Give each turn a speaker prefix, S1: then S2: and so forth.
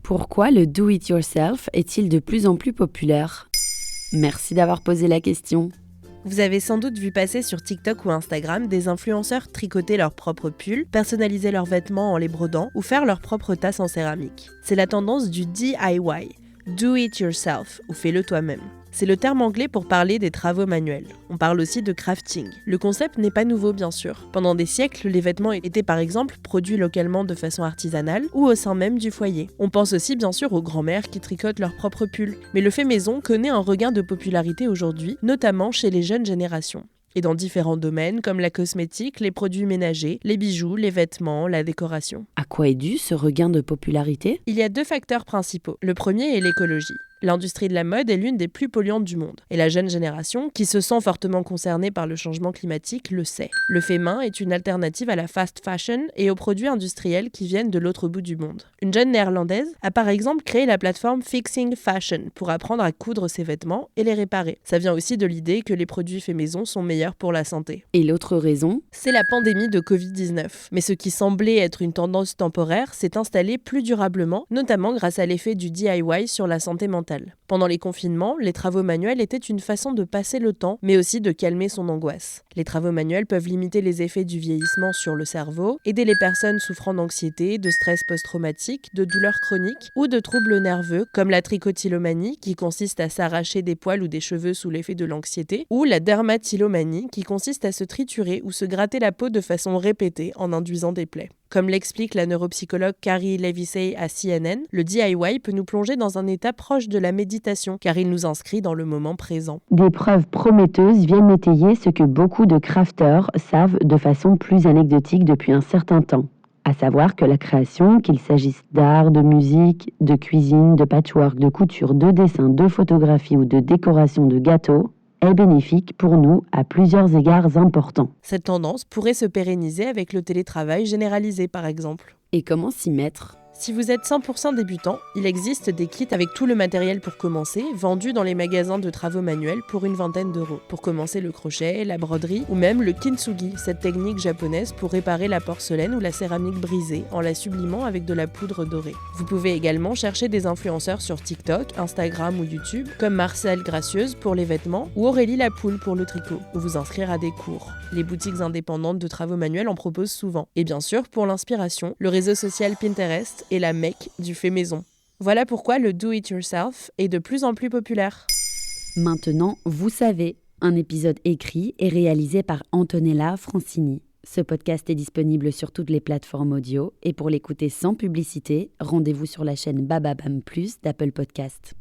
S1: Pourquoi le do-it-yourself est-il de plus en plus populaire ? Merci d'avoir posé la question.
S2: Vous avez sans doute vu passer sur TikTok ou Instagram des influenceurs tricoter leurs propres pulls, personnaliser leurs vêtements en les brodant ou faire leurs propres tasses en céramique. C'est la tendance du DIY, do it yourself ou fais-le toi-même. C'est le terme anglais pour parler des travaux manuels. On parle aussi de crafting. Le concept n'est pas nouveau bien sûr. Pendant des siècles, les vêtements étaient par exemple produits localement de façon artisanale ou au sein même du foyer. On pense aussi bien sûr aux grands-mères qui tricotent leurs propres pulls. Mais le fait maison connaît un regain de popularité aujourd'hui, notamment chez les jeunes générations. Et dans différents domaines comme la cosmétique, les produits ménagers, les bijoux, les vêtements, la décoration.
S1: À quoi est dû ce regain de popularité ?
S2: Il y a deux facteurs principaux. Le premier est l'écologie. L'industrie de la mode est l'une des plus polluantes du monde. Et la jeune génération, qui se sent fortement concernée par le changement climatique, le sait. Le fait main est une alternative à la fast fashion et aux produits industriels qui viennent de l'autre bout du monde. Une jeune néerlandaise a par exemple créé la plateforme Fixing Fashion pour apprendre à coudre ses vêtements et les réparer. Ça vient aussi de l'idée que les produits faits maison sont meilleurs pour la santé.
S1: Et l'autre raison ?
S2: C'est la pandémie de Covid-19. Mais ce qui semblait être une tendance temporaire s'est installé plus durablement, notamment grâce à l'effet du DIY sur la santé mentale. Pendant les confinements, les travaux manuels étaient une façon de passer le temps, mais aussi de calmer son angoisse. Les travaux manuels peuvent limiter les effets du vieillissement sur le cerveau, aider les personnes souffrant d'anxiété, de stress post-traumatique, de douleurs chroniques ou de troubles nerveux, comme la trichotillomanie, qui consiste à s'arracher des poils ou des cheveux sous l'effet de l'anxiété, ou la dermatillomanie, qui consiste à se triturer ou se gratter la peau de façon répétée en induisant des plaies. Comme l'explique la neuropsychologue Carrie Levisay à CNN, le DIY peut nous plonger dans un état proche de la méditation, car il nous inscrit dans le moment présent.
S3: Des preuves prometteuses viennent étayer ce que beaucoup de crafters savent de façon plus anecdotique depuis un certain temps. À savoir que la création, qu'il s'agisse d'art, de musique, de cuisine, de patchwork, de couture, de dessin, de photographie ou de décoration de gâteaux, est bénéfique pour nous à plusieurs égards importants.
S2: Cette tendance pourrait se pérenniser avec le télétravail généralisé par exemple.
S1: Et comment s'y mettre ?
S2: Si vous êtes 100% débutant, il existe des kits avec tout le matériel pour commencer, vendus dans les magasins de travaux manuels pour une vingtaine d'euros. Pour commencer le crochet, la broderie ou même le kintsugi, cette technique japonaise pour réparer la porcelaine ou la céramique brisée en la sublimant avec de la poudre dorée. Vous pouvez également chercher des influenceurs sur TikTok, Instagram ou YouTube, comme Marcel Gracieuse pour les vêtements ou Aurélie Lapoule pour le tricot, ou vous inscrire à des cours. Les boutiques indépendantes de travaux manuels en proposent souvent. Et bien sûr, pour l'inspiration, le réseau social Pinterest est la mecque du fait maison. Voilà pourquoi le do-it-yourself est de plus en plus populaire.
S1: Maintenant, vous savez, un épisode écrit et réalisé par Antonella Francini. Ce podcast est disponible sur toutes les plateformes audio et pour l'écouter sans publicité, rendez-vous sur la chaîne Bababam Plus d'Apple Podcast.